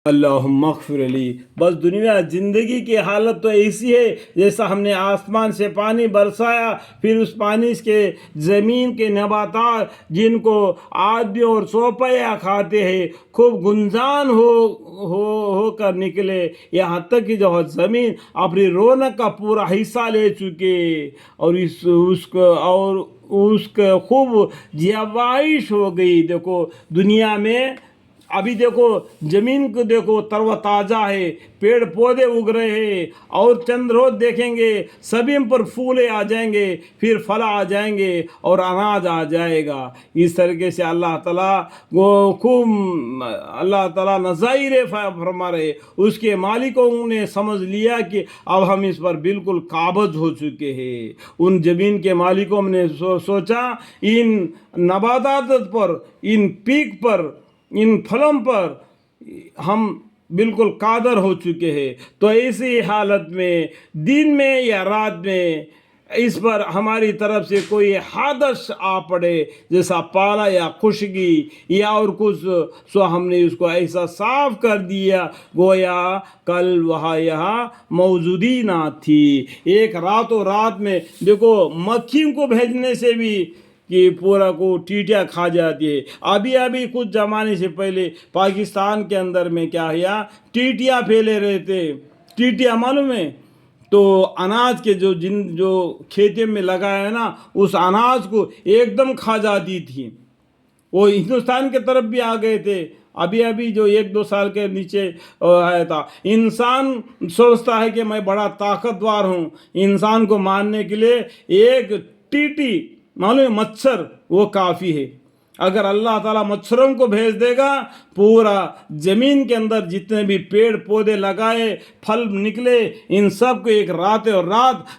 اللہم اغفر لی۔ بس دنیا زندگی کی حالت تو ایسی ہے جیسا ہم نے آسمان سے پانی برسایا، پھر اس پانی کے زمین کے نباتات جن کو آدمی اور چوپیا کھاتے ہیں خوب گنجان ہو کر نکلے، یہاں تک کہ جو زمین اپنی رونق کا پورا حصہ لے چکے اور اس کو خوب جیوائش ہو گئی۔ دیکھو دنیا میں ابھی دیکھو زمین کو دیکھو تر و تازہ ہے، پیڑ پودے اگ رہے ہیں، اور چند روز دیکھیں گے سبھی پر پھولے آ جائیں گے، پھر پھل آ جائیں گے اور اناج آ جائے گا۔ اس طریقے سے اللہ تعالیٰ نظائر فرما رہے، اس کے مالکوں نے سمجھ لیا کہ اب ہم اس پر بالکل قابض ہو چکے ہیں۔ ان زمین کے مالکوں نے سوچا ان نباتات پر، ان پیک پر، ان پھلوں پر ہم بالکل قادر ہو چکے ہیں، تو ایسی حالت میں دن میں یا رات میں اس پر ہماری طرف سے کوئی حادث آ پڑے، جیسا پالا یا خشکی یا اور کچھ، سو ہم نے اس کو ایسا صاف کر دیا گویا کل وہاں یہاں موجودی نہ تھی۔ ایک رات میں دیکھو مکھیوں کو بھیجنے سے بھی کہ پورا کو ٹیٹیاں کھا جاتی ہے۔ ابھی کچھ زمانے سے پہلے پاکستان کے اندر میں کیا ہوا، ٹیٹیاں پھیلے رہے تھے۔ ٹیٹیاں معلوم ہے تو اناج کے جو کھیتوں میں لگایا ہے نا، اس اناج کو ایک دم کھا جاتی تھی۔ وہ ہندوستان کے طرف بھی آ گئے تھے۔ ابھی جو 1-2 سال کے نیچے آیا تھا۔ انسان سوچتا ہے کہ میں بڑا طاقتور ہوں، انسان کو مارنے کے لیے ایک ٹیٹی معلوم مچھر وہ کافی ہے۔ اگر اللہ تعالیٰ مچھروں کو بھیج دے گا، پورا زمین کے اندر جتنے بھی پیڑ پودے لگائے، پھل نکلے، ان سب کو ایک رات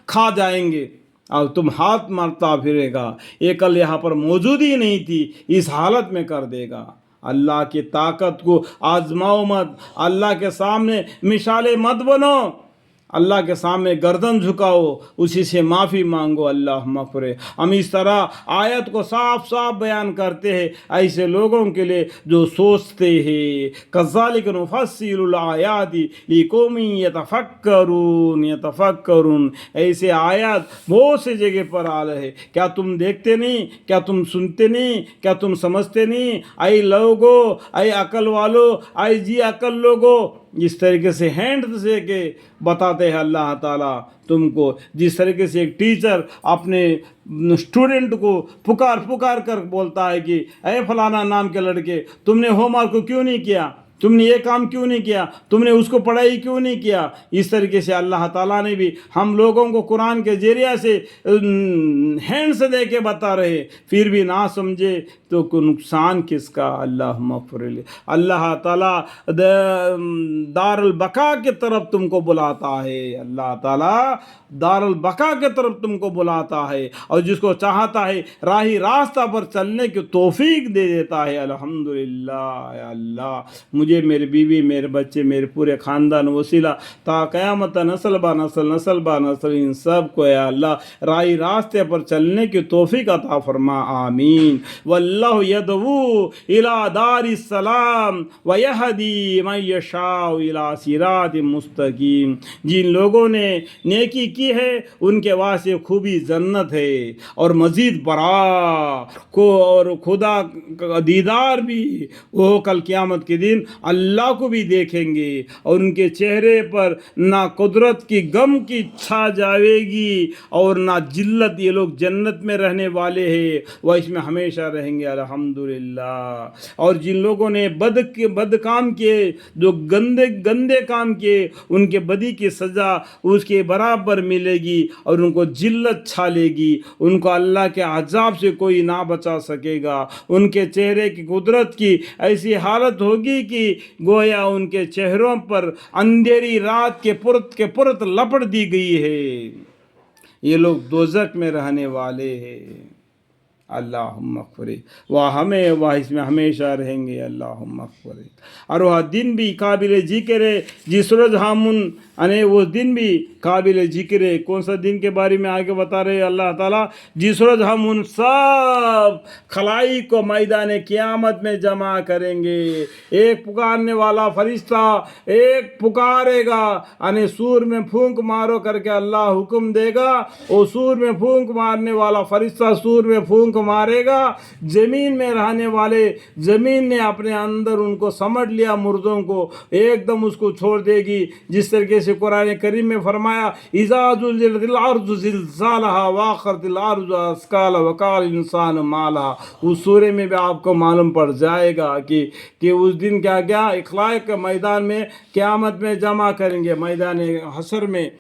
کھا جائیں گے اور تم ہاتھ مارتا پھرے گا، یہ کل یہاں پر موجود ہی نہیں تھی، اس حالت میں کر دے گا۔ اللہ کی طاقت کو آزماؤ مت، اللہ کے سامنے مثالیں مت بنو، اللہ کے سامنے گردن جھکاؤ، اسی سے معافی مانگو۔ اللہ مغفر۔ ہم اس طرح آیت کو صاف بیان کرتے ہیں ایسے لوگوں کے لیے جو سوچتے ہیں۔ کذالک نفصل الآیات لقوم یتفکرون۔ ایسے آیات بہت سے جگہ پر آ رہے ہیں۔ کیا تم دیکھتے نہیں؟ کیا تم سنتے نہیں؟ کیا تم سمجھتے نہیں؟ اے لوگو، اے عقل والو، اے جی عقل لوگو، جس طریقے سے ہینڈ سے کہ بتاتے ہیں اللہ تعالیٰ تم کو، جس طریقے سے ایک ٹیچر اپنے اسٹوڈنٹ کو پکار کر بولتا ہے کہ اے فلانا نام کے لڑکے، تم نے ہوم ورک کیوں نہیں کیا؟ تم نے یہ کام کیوں نہیں کیا؟ تم نے اس کو پڑھائی کیوں نہیں کیا؟ اس طریقے سے اللہ تعالیٰ نے بھی ہم لوگوں کو قرآن کے ذریعے سے ہینڈ سے دے کے بتا رہے، پھر بھی نہ سمجھے تو نقصان کس کا؟ اللہ مغفر لے۔ اللہ تعالیٰ دار البقا کی طرف تم کو بلاتا ہے، اللہ تعالیٰ دار البقا کی طرف تم کو بلاتا ہے، اور جس کو چاہتا ہے راہی راستہ پر چلنے کی توفیق دے دیتا ہے۔ الحمدللہ۔ یا اللہ مجھے، میرے بیوی، میرے بچے، میرے پورے خاندان وسیلہ تا قیامت نسل با نسل ان سب کو یا اللہ راہی راستے پر چلنے کی توفیق عطا فرما، آمین۔ واللہ یدعو الی دار السلام ویہدی من یشاء الی صراط مستقیم۔ جن لوگوں نے نیکی کی ہے ان کے واسطے خوبی جنت ہے اور مزید برا کو، اور خدا کا دیدار بھی، وہ کل قیامت کے دن اللہ کو بھی دیکھیں گے، اور ان کے چہرے پر نہ قدرت کی غم کی چھا جائے گی اور نہ ذلت۔ یہ لوگ جنت میں رہنے والے ہیں، وہ اس میں ہمیشہ رہیں گے، الحمدللہ۔ اور جن لوگوں نے بد کام کیے، جو گندے کام کیے، ان کے بدی کی سزا اس کے برابر ملے گی اور ان کو ذلت چھا لے گی، ان کو اللہ کے عذاب سے کوئی نہ بچا سکے گا۔ ان کے چہرے کی قدرت کی ایسی حالت ہوگی کہ گویا ان کے چہروں پر اندھیری رات کے پرت لپٹ دی گئی ہے۔ یہ لوگ دوزخ میں رہنے والے ہیں۔ اللہم اغفر، وہ ہمیں وہ اس میں ہمیشہ رہیں گے، اللہم اغفر۔ اور وہ دن بھی قابل ذکر ہے جس روز ہم وہ دن بھی قابل ذکر ہے۔ کون سا دن کے بارے میں آگے بتا رہے اللہ تعالیٰ؟ جس روز ہم ان سب خلائق کو میدان قیامت میں جمع کریں گے، ایک پکارنے والا فرشتہ ایک پکارے گا، سور میں پھونک مارو کر کے اللہ حکم دے گا، وہ سور میں پھونک مارنے والا فرشتہ سور میں پھونک مارے گا، زمین میں رہنے والے زمین نے اپنے اندر ان کو سمٹ لیا، مردوں کو ایک دم اس کو چھوڑ دے گی، جس طریقے سے قرآن کریم میں فرمایا اذا زلزلت الارض زلزالها واخرت الارض اثقالها وقال الانسان ما لها۔ اس سورے میں بھی آپ کو معلوم پڑ جائے گا کہ اس دن کیا اخلاق کے میدان میں قیامت میں جمع کریں گے، میدان حشر میں۔